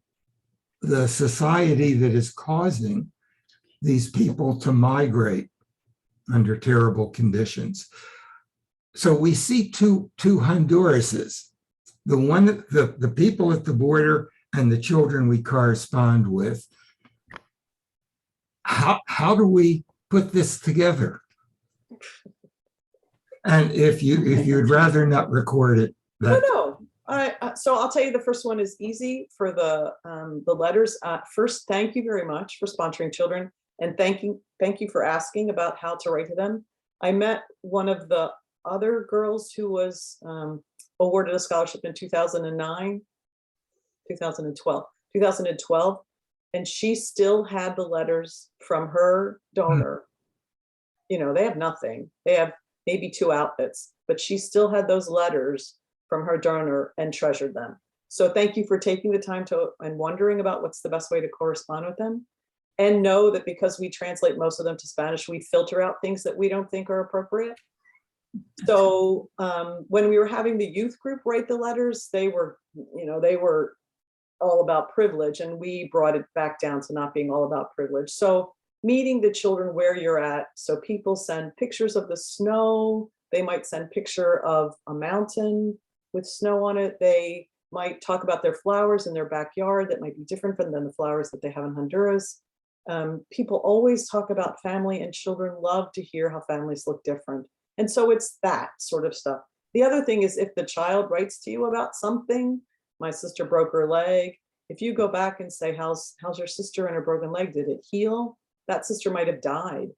the society that is causing these people to migrate under terrible conditions. So we see two Hondurases, the people at the border and the children we correspond with. How do we put this together? And if you'd rather not record it, No. So I'll tell you, the first one is easy for the letters. First, thank you very much for sponsoring children, and thank you for asking about how to write to them. I met one of the other girls who was awarded a scholarship in 2012, and she still had the letters from her donor. You know, they have nothing. They have maybe 2 outfits, but she still had those letters from her donor and treasured them. So thank you for taking the time and wondering about what's the best way to correspond with them. And know that because we translate most of them to Spanish, we filter out things that we don't think are appropriate. So when we were having the youth group write the letters, they were all about privilege, and we brought it back down to not being all about privilege. So meeting the children where you're at. So people send pictures of the snow. They might send picture of a mountain with snow on it. They might talk about their flowers in their backyard that might be different than the flowers that they have in Honduras. People always talk about family, and children love to hear how families look different. And so it's that sort of stuff. The other thing is, if the child writes to you about something, my sister broke her leg. If you go back and say, how's your sister and her broken leg? Did it heal? That sister might have died.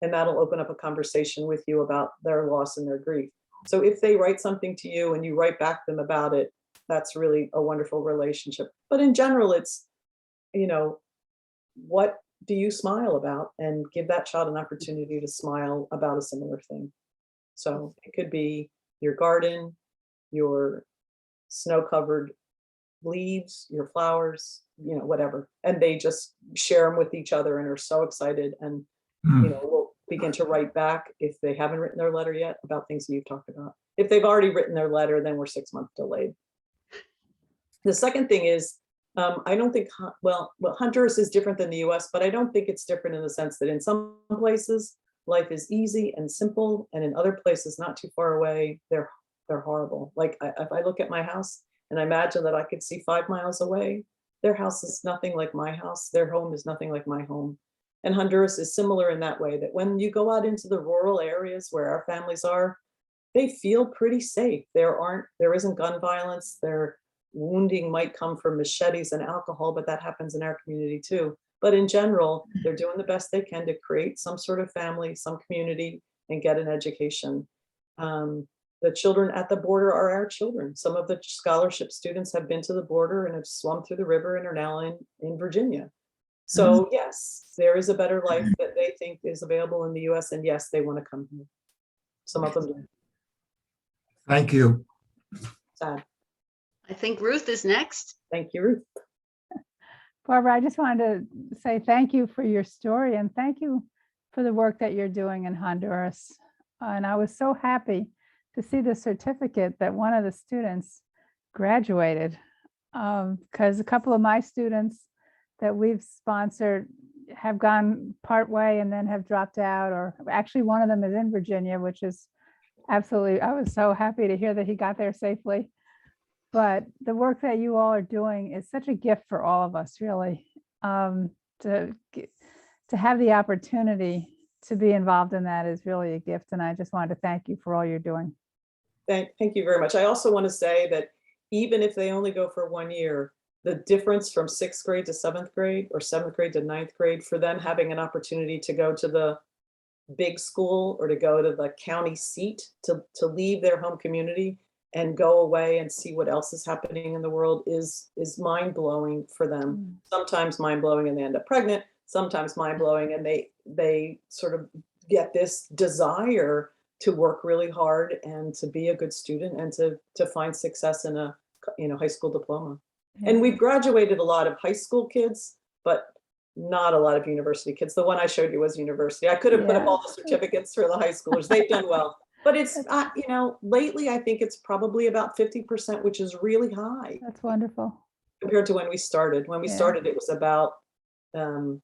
And that'll open up a conversation with you about their loss and their grief. So if they write something to you and you write back them about it, that's really a wonderful relationship. But in general, it's, what do you smile about, and give that child an opportunity to smile about a similar thing. So it could be your garden, your snow-covered leaves, your flowers, whatever. And they just share them with each other and are so excited. And, we'll begin to write back if they haven't written their letter yet about things that you've talked about. If they've already written their letter, then we're 6 months delayed. The second thing is, I don't think, well, Honduras is different than the US, but I don't think it's different in the sense that in some places life is easy and simple, and in other places not too far away, they're horrible. Like if I look at my house and I imagine that I could see 5 miles away, their house is nothing like my house. Their home is nothing like my home. And Honduras is similar in that way, that when you go out into the rural areas where our families are, they feel pretty safe. There isn't gun violence. Their wounding might come from machetes and alcohol, but that happens in our community too. But in general, they're doing the best they can to create some sort of family, some community, and get an education. The children at the border are our children. Some of the scholarship students have been to the border and have swum through the river and are now in Virginia. So yes, there is a better life that they think is available in the US, and yes, they want to come here. Some of them do. Thank you. Sad. I think Ruth is next. Thank you, Ruth. Barbara, I just wanted to say thank you for your story, and thank you for the work that you're doing in Honduras. And I was so happy to see the certificate that one of the students graduated, because a couple of my students that we've sponsored have gone part way and then have dropped out, or actually one of them is in Virginia, which is absolutely, I was so happy to hear that he got there safely. But the work that you all are doing is such a gift for all of us, really, to have the opportunity to be involved in that is really a gift. And I just wanted to thank you for all you're doing. Thank you very much. I also want to say that even if they only go for 1 year, the difference from 6th grade to 7th grade or 7th grade to 9th grade, for them having an opportunity to go to the big school or to go to the county seat, to leave their home community and go away and see what else is happening in the world is mind-blowing for them. Sometimes mind-blowing and they end up pregnant, sometimes mind-blowing and they sort of get this desire to work really hard and to be a good student and to find success in a high school diploma. And we've graduated a lot of high school kids, but not a lot of university kids. The one I showed you was university. I could have put up all the certificates for the high schoolers. They've done well. But it's, lately, I think it's probably about 50%, which is really high. That's wonderful. Compared to when we started. When we started, it was about 20%.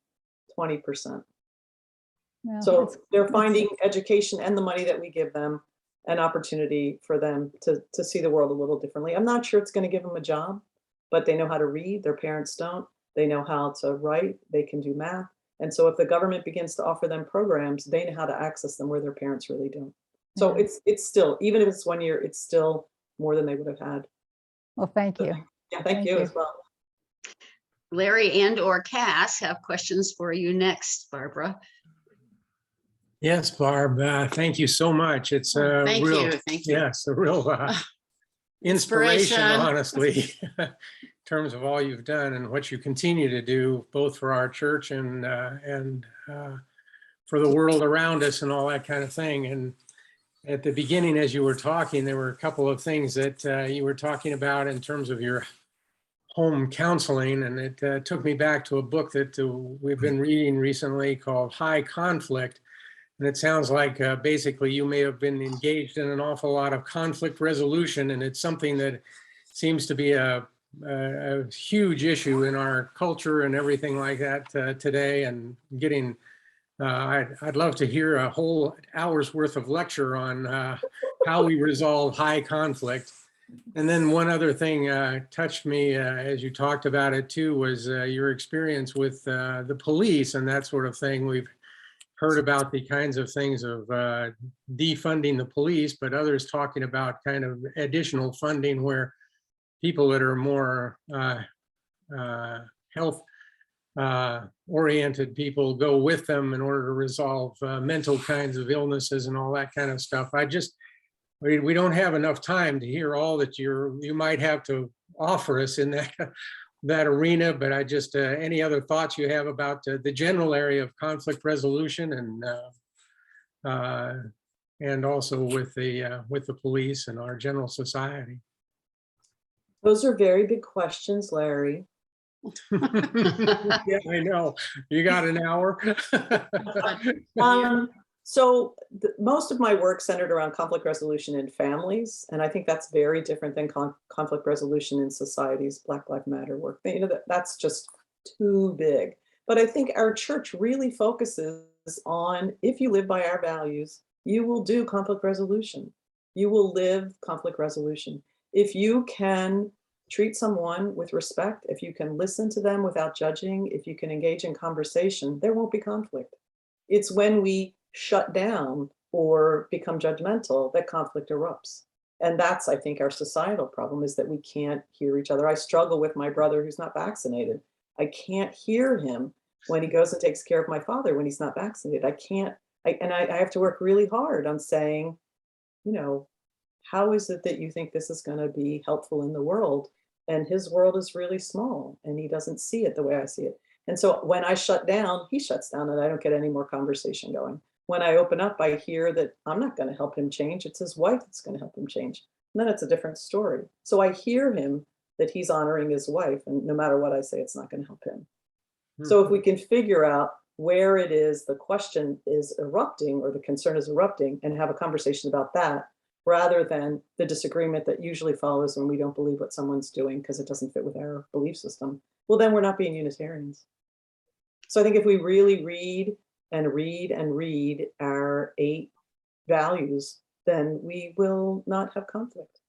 Yeah, So they're finding education and the money that we give them an opportunity for them to see the world a little differently. I'm not sure it's going to give them a job, but they know how to read. Their parents don't. They know how to write. They can do math. And so if the government begins to offer them programs, they know how to access them where their parents really don't. So it's still, even if it's 1 year, it's still more than they would have had. Well, thank you. Yeah, thank you as well. Larry and or Cass have questions for you next, Barbara. Yes, Barb, thank you so much. It's a Thank real, you. Thank you. yes, a real inspiration, Inspiration. honestly, in terms of all you've done and what you continue to do, both for our church and for the world around us and all that kind of thing. And at the beginning, as you were talking, there were a couple of things that you were talking about in terms of your home counseling. And it took me back to a book that we've been reading recently called High Conflict. And it sounds like basically you may have been engaged in an awful lot of conflict resolution. And it's something that seems to be a huge issue in our culture and everything like that today. And getting I'd love to hear a whole hour's worth of lecture on how we resolve high conflict. And then one other thing touched me as you talked about it too, was your experience with the police and that sort of thing. We've heard about the kinds of things of defunding the police, but others talking about kind of additional funding where people that are more health oriented people go with them in order to resolve mental kinds of illnesses and all that kind of stuff. we don't have enough time to hear all that you might have to offer us in that arena, but I just, any other thoughts you have about the general area of conflict resolution and also with the police and our general society? Those are very big questions, Larry. Yeah, I know. You got an hour? So most of my work centered around conflict resolution in families, and I think that's very different than conflict resolution in society's Black Lives Matter work. You know, that's just too big. But I think our church really focuses on, if you live by our values, you will do conflict resolution. You will live conflict resolution. If you can treat someone with respect, if you can listen to them without judging, if you can engage in conversation, there won't be conflict. It's when we shut down or become judgmental that conflict erupts. And that's, I think, our societal problem, is that we can't hear each other. I struggle with my brother who's not vaccinated. I can't hear him when he goes and takes care of my father when he's not vaccinated. I have to work really hard on saying, you know, how is it that you think this is going to be helpful in the world? And his world is really small and he doesn't see it the way I see it. And so when I shut down, he shuts down and I don't get any more conversation going. When I open up, I hear that I'm not going to help him change. It's his wife that's going to help him change. And then it's a different story. So I hear him that he's honoring his wife, and no matter what I say, it's not going to help him. So if we can figure out where it is the question is erupting or the concern is erupting and have a conversation about that, rather than the disagreement that usually follows when we don't believe what someone's doing because it doesn't fit with our belief system, well, then we're not being Unitarians. So I think if we really read and read and read our 8 values, then we will not have conflict.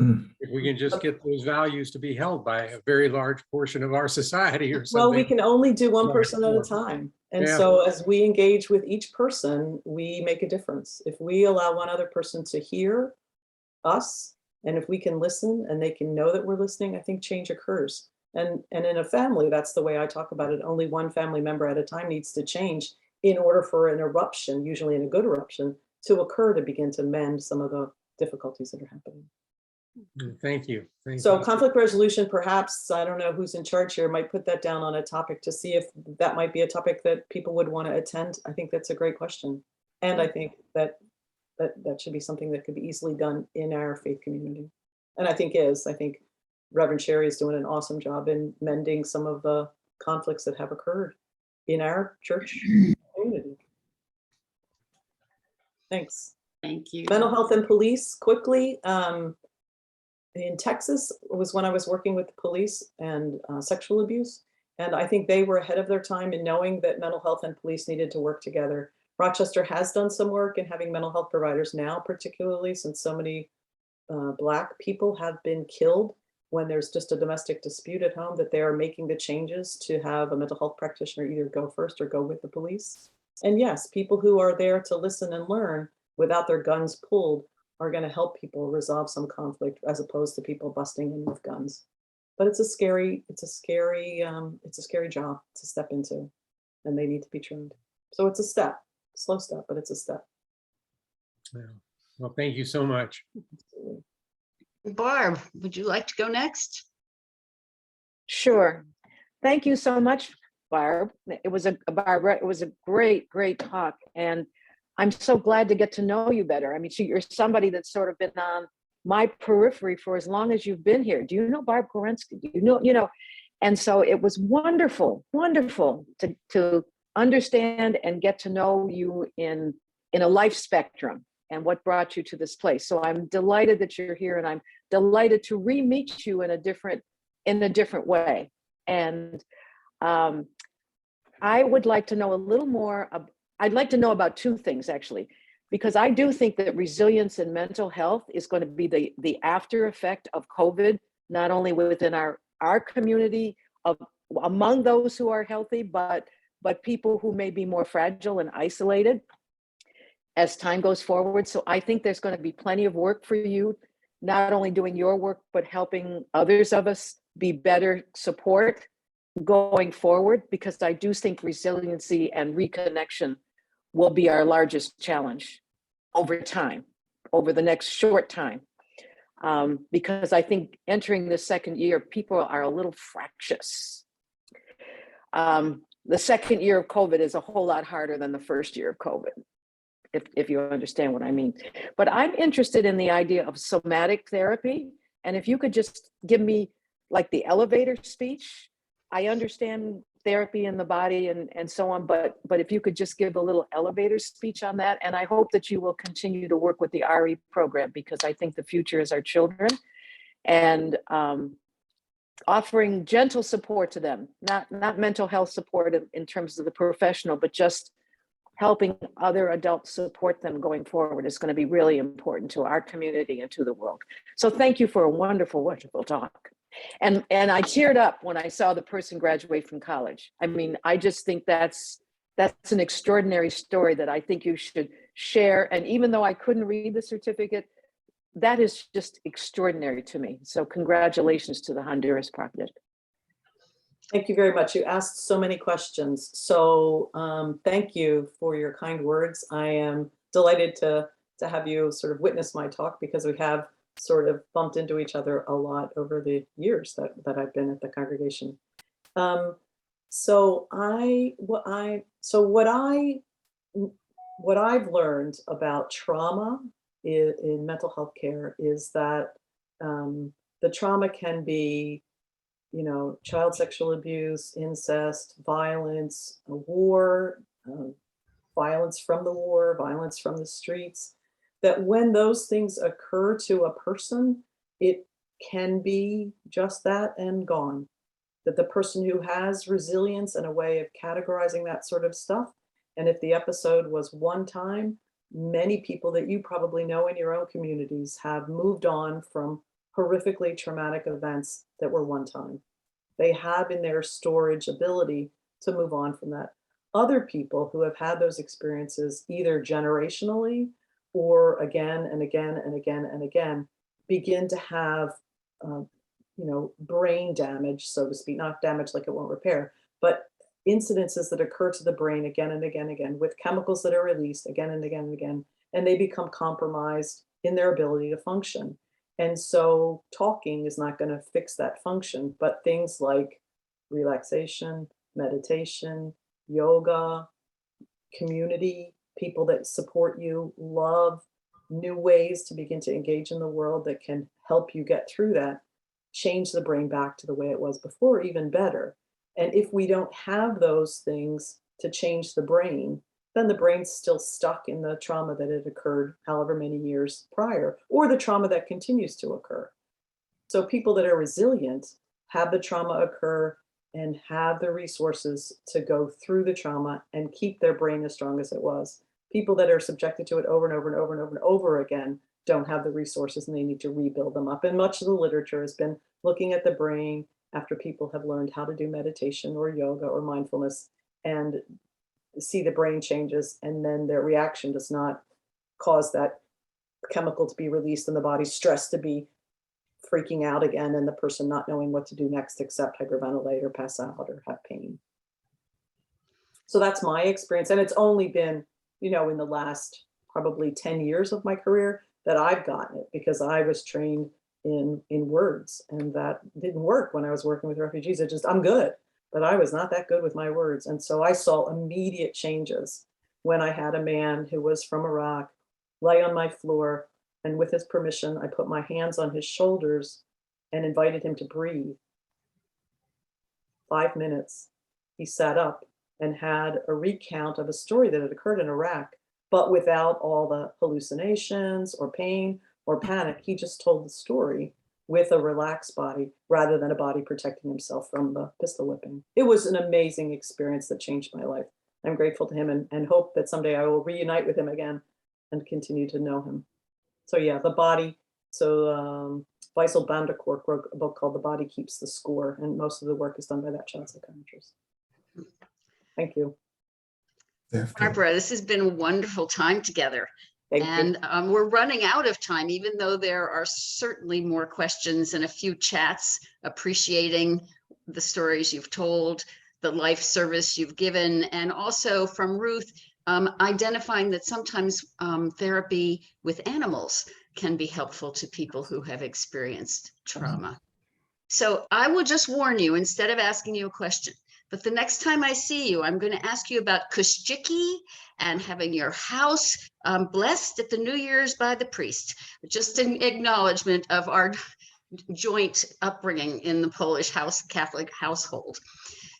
If we can just get those values to be held by a very large portion of our society or something. Well, we can only do one person at a time. And Yeah. so as we engage with each person, we make a difference. If we allow one other person to hear us, and if we can listen and they can know that we're listening, I think change occurs. And in a family, that's the way I talk about it. Only one family member at a time needs to change in order for an eruption, usually in a good eruption, to occur to begin to mend some of the difficulties that are happening. Thank you. So conflict resolution, perhaps, I don't know who's in charge here, might put that down on a topic to see if that might be a topic that people would want to attend. I think that's a great question. And I think that should be something that could be easily done in our faith community. And I think Reverend Sherry is doing an awesome job in mending some of the conflicts that have occurred in our church community. Thanks. Thank you. Mental health and police, quickly. In Texas was when I was working with the police and sexual abuse. And I think they were ahead of their time in knowing that mental health and police needed to work together. Rochester has done some work in having mental health providers now, particularly since so many Black people have been killed when there's just a domestic dispute at home, that they are making the changes to have a mental health practitioner either go first or go with the police. And yes, people who are there to listen and learn without their guns pulled are going to help people resolve some conflict, as opposed to people busting in with guns. But it's a scary job to step into, and they need to be trained. So it's a step, slow step, but it's a step. Yeah. Well, thank you so much. Absolutely. Barb, would you like to go next? Sure. Thank you so much, Barbara. It was a great, great talk. And I'm so glad to get to know you better. I mean, you're somebody that's sort of been on my periphery for as long as you've been here. Do you know Barbara Gawinski? Do you know? And so it was wonderful to understand and get to know you in a life spectrum and what brought you to this place. So I'm delighted that you're here, and I'm delighted to re-meet you in a different way. And I would like to know a little more. I'd like to know about 2 things, actually, because I do think that resilience in mental health is going to be the after effect of COVID, not only within our community, among those who are healthy, but people who may be more fragile and isolated as time goes forward. So I think there's going to be plenty of work for you, not only doing your work, but helping others of us be better support going forward, because I do think resiliency and reconnection will be our largest challenge over time, over the next short time. Because I think entering the second year, people are a little fractious. The second year of COVID is a whole lot harder than the first year of COVID, if you understand what I mean. But I'm interested in the idea of somatic therapy. And if you could just give me like the elevator speech. I understand therapy in the body and so on, but if you could just give a little elevator speech on that. And I hope that you will continue to work with the RE program, because I think the future is our children, and offering gentle support to them, not mental health support in terms of the professional, but just helping other adults support them going forward is going to be really important to our community and to the world. So thank you for a wonderful, wonderful talk. And I teared up when I saw the person graduate from college. I mean, I just think that's an extraordinary story that I think you should share. And even though I couldn't read the certificate, that is just extraordinary to me. So congratulations to the Honduras project. Thank you very much. You asked so many questions. So thank you for your kind words. I am delighted to have you sort of witness my talk, because we have sort of bumped into each other a lot over the years that I've been at the congregation. So what I've learned about trauma in mental health care is that the trauma can be, child sexual abuse, incest, violence, war, violence from the war, violence from the streets, that when those things occur to a person, it can be just that and gone. That the person who has resilience and a way of categorizing that sort of stuff, and if the episode was one time, many people that you probably know in your own communities have moved on from horrifically traumatic events that were one time. They have in their storage ability to move on from that. Other people who have had those experiences either generationally or again and again and again and again begin to have brain damage, so to speak, not damage like it won't repair, but incidences that occur to the brain again and again and again with chemicals that are released again and again and again, and they become compromised in their ability to function. And so talking is not going to fix that function, but things like relaxation, meditation, yoga, community, people that support you, love, new ways to begin to engage in the world that can help you get through that, change the brain back to the way it was before, even better. And if we don't have those things to change the brain, then the brain's still stuck in the trauma that had occurred however many years prior, or the trauma that continues to occur. So people that are resilient have the trauma occur and have the resources to go through the trauma and keep their brain as strong as it was. People that are subjected to it over and over and over and over and over again don't have the resources, and they need to rebuild them up. And much of the literature has been looking at the brain after people have learned how to do meditation or yoga or mindfulness and see the brain changes, and then their reaction does not cause that chemical to be released in the body, stress to be freaking out again, and the person not knowing what to do next except hyperventilate or pass out or have pain. So that's my experience. And it's only been, in the last probably 10 years of my career that I've gotten it, because I was trained in words, and that didn't work when I was working with refugees. I'm good, but I was not that good with my words. And so I saw immediate changes when I had a man who was from Iraq lay on my floor, and with his permission, I put my hands on his shoulders and invited him to breathe. 5 minutes, he sat up and had a recount of a story that had occurred in Iraq, but without all the hallucinations or pain or panic. He just told the story with a relaxed body rather than a body protecting himself from the pistol whipping. It was an amazing experience that changed my life. I'm grateful to him and hope that someday I will reunite with him again and continue to know him. So yeah, the body. So Faisal Bandakork wrote a book called The Body Keeps the Score, and most of the work is done by that child psychiatrist. Thank you. Barbara, this has been a wonderful time together. Thank And you. we're running out of time, even though there are certainly more questions and a few chats appreciating the stories you've told, the life service you've given, and also from Ruth, identifying that sometimes therapy with animals can be helpful to people who have experienced trauma. So I will just warn you, instead of asking you a question, but the next time I see you, I'm going to ask you about kushchiki and having your house blessed at the New Year's by the priest. Just an acknowledgement of our joint upbringing in the Polish Catholic household.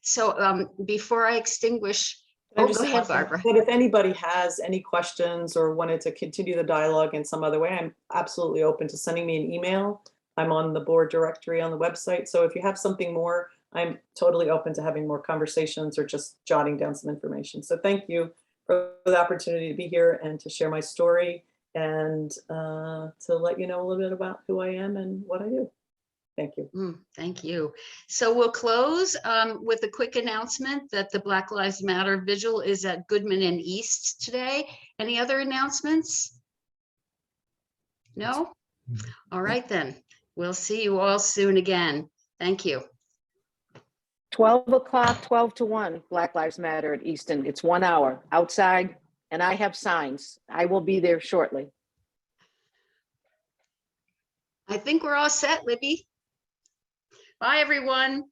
So before I extinguish, I oh, just go ahead, add Barbara. that if anybody has any questions or wanted to continue the dialogue in some other way, I'm absolutely open to sending me an email. I'm on the board directory on the website. So if you have something more, I'm totally open to having more conversations or just jotting down some information. So thank you for the opportunity to be here and to share my story and to let you know a little bit about who I am and what I do. Thank you. Thank you. So we'll close with a quick announcement that the Black Lives Matter Vigil is at Goodman and East today. Any other announcements? No? All right, then. We'll see you all soon again. Thank you. 12 o'clock, 12 to 1, Black Lives Matter at Easton. It's 1 hour outside, and I have signs. I will be there shortly. I think we're all set, Libby. Bye, everyone.